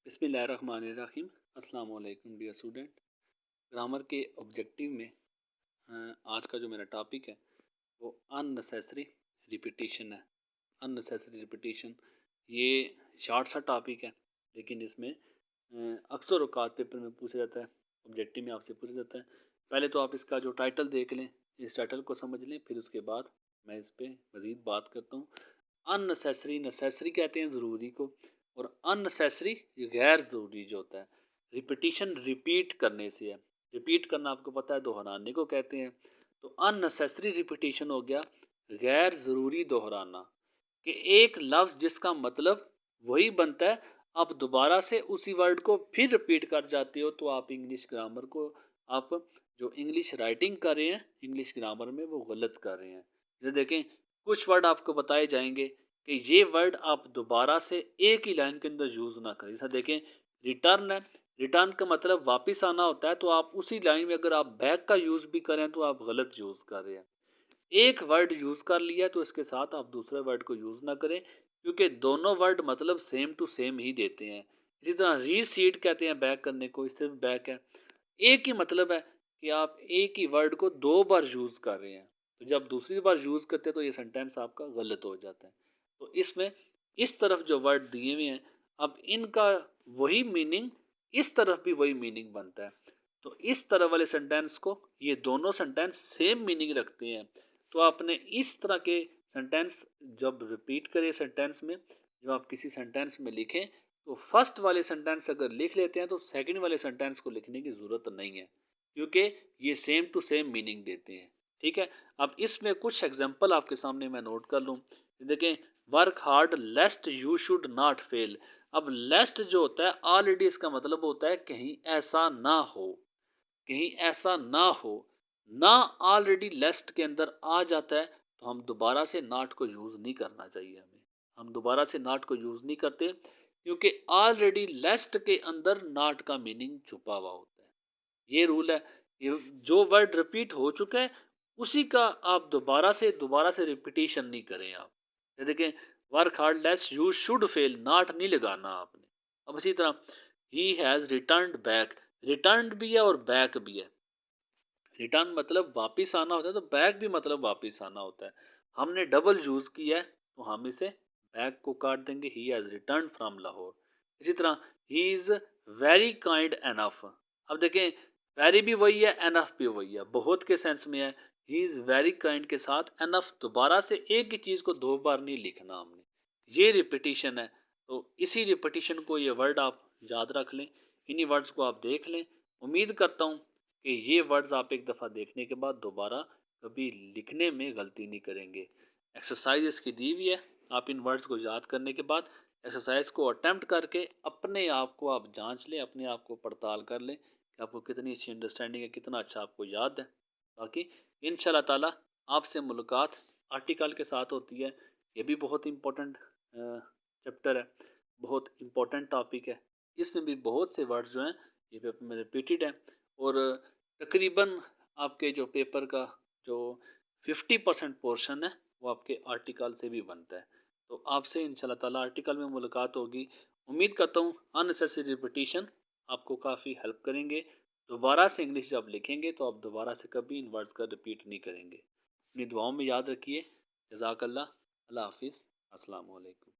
बिस्मिल्लाहिर्रहमानिर्रहीम। अस्सलाम वालेकुम डियर स्टूडेंट। ग्रामर के ऑब्जेक्टिव में आज का जो मेरा टॉपिक है वो अननेसेसरी रिपीटिशन है। अननेसेसरी रिपीटिशन ये शॉर्ट सा टॉपिक है, लेकिन इसमें अक्सर औकात पेपर में पूछा जाता है, ऑब्जेक्टिव में आपसे पूछा जाता है। पहले तो आप इसका जो टाइटल देख लें, इस टाइटल को समझ लें, फिर उसके बाद मैं इस पर मज़ीद बात करता हूँ। अननेसेसरी, नेसेसरी कहते हैं ज़रूरी को, और अननेसेसरी गैर ज़रूरी जो होता है। रिपीटिशन रिपीट करने से है। रिपीट करना आपको पता है दोहराने को कहते हैं। तो अननेसेसरी रिपीटिशन हो गया गैर ज़रूरी दोहराना, कि एक लफ्ज़ जिसका मतलब वही बनता है, आप दोबारा से उसी वर्ड को फिर रिपीट कर जाते हो, तो आप इंग्लिश ग्रामर को, आप जो इंग्लिश राइटिंग कर रहे हैं इंग्लिश ग्रामर में, वो गलत कर रहे हैं। जैसे देखें, कुछ वर्ड आपको बताए जाएंगे कि ये वर्ड आप दोबारा से एक ही लाइन के अंदर यूज़ ना करें। जैसा देखें, रिटर्न है, रिटर्न का मतलब वापस आना होता है, तो आप उसी लाइन में अगर आप बैक का यूज़ भी करें तो आप गलत यूज़ कर रहे हैं। एक वर्ड यूज़ कर लिया तो इसके साथ आप दूसरे वर्ड को यूज़ ना करें, क्योंकि दोनों वर्ड मतलब सेम टू सेम ही देते हैं। इसी तरह रीसीड कहते हैं बैक करने को, इससे बैक है। एक ही मतलब है कि आप एक ही वर्ड को दो बार यूज़ कर रहे हैं, तो जब दूसरी बार यूज़ करते हैं तो ये सेंटेंस आपका गलत हो जाता है। तो इसमें इस तरफ जो वर्ड दिए हुए हैं, अब इनका वही मीनिंग इस तरफ भी वही मीनिंग बनता है। तो इस तरह वाले सेंटेंस को, ये दोनों सेंटेंस सेम मीनिंग रखते हैं, तो आपने इस तरह के सेंटेंस जब रिपीट करें सेंटेंस में, जब आप किसी सेंटेंस में लिखें, तो फर्स्ट वाले सेंटेंस अगर लिख लेते हैं तो सेकंड वाले सेंटेंस को लिखने की ज़रूरत नहीं है, क्योंकि ये सेम टू सेम मीनिंग देते हैं। ठीक है, अब इसमें कुछ एग्जांपल आपके सामने मैं नोट कर लूँ। देखें, work hard लेस्ट you should not fail. अब लेस्ट जो होता है, ऑलरेडी इसका मतलब होता है कहीं ऐसा ना हो, कहीं ऐसा ना हो। ना ऑलरेडी लेस्ट के अंदर आ जाता है, तो हम दोबारा से नॉट को यूज़ नहीं करना चाहिए। हमें, हम दोबारा से नॉट को यूज़ नहीं करते, क्योंकि ऑलरेडी लेस्ट के अंदर नॉट का मीनिंग छुपा हुआ होता है। ये रूल है। ये जो वर्ड रिपीट हो चुका है उसी का आप दोबारा से रिपीटिशन नहीं करें आप। ये देखें, work hard lest you should fail, not नहीं लगाना आपने। अब इसी तरह, he has returned back, returned भी है और बैक भी है। रिटर्न मतलब वापस आना होता है, तो बैक भी मतलब वापस आना होता है। हमने डबल यूज़ किया है, तो हम इसे बैक को काट देंगे, he has return from Lahore. इसी तरह, he is very kind enough. अब देखें, वेरी भी वही है, एनफ भी वही है, बहुत के सेंस में है। ही इज़ वेरी काइंड के साथ एनफ, दोबारा से एक ही चीज़ को दो बार नहीं लिखना हमने, ये रिपीटिशन है। तो इसी रिपीटिशन को, ये वर्ड आप याद रख लें, इन्हीं वर्ड्स को आप देख लें। उम्मीद करता हूँ कि ये वर्ड्स आप एक दफ़ा देखने के बाद दोबारा कभी लिखने में गलती नहीं करेंगे। एक्सरसाइज इसकी दी हुई है, आप इन वर्ड्स को याद करने के बाद एक्सरसाइज को अटेम्प्ट करके अपने आप को आप जांच लें, अपने आप को पड़ताल कर लें कि आपको कितनी अच्छी अंडरस्टैंडिंग है, कितना अच्छा आपको याद है। बाकी इंशाल्लाह ताला आपसे मुलाकात आर्टिकल के साथ होती है। ये भी बहुत इम्पोर्टेंट चैप्टर है, बहुत इम्पोर्टेंट टॉपिक है। इसमें भी बहुत से वर्ड्स जो हैं ये पेपर में रिपीटेड हैं, और तकरीबन आपके जो पेपर का जो 50% पोर्शन है वो आपके आर्टिकल से भी बनता है। तो आपसे इंशाल्लाह ताला आर्टिकल में मुलाकात होगी। उम्मीद करता हूँ अननेसेसरी रिपीटिशन आपको काफ़ी हेल्प करेंगे। दोबारा से इंग्लिश जब लिखेंगे तो आप दोबारा से कभी इन वर्ड्स का रिपीट नहीं करेंगे। अपनी दुआओं में याद रखिए। जज़ाकल्लाह। अल्लाह हाफिज़। अस्सलाम वालेकुम।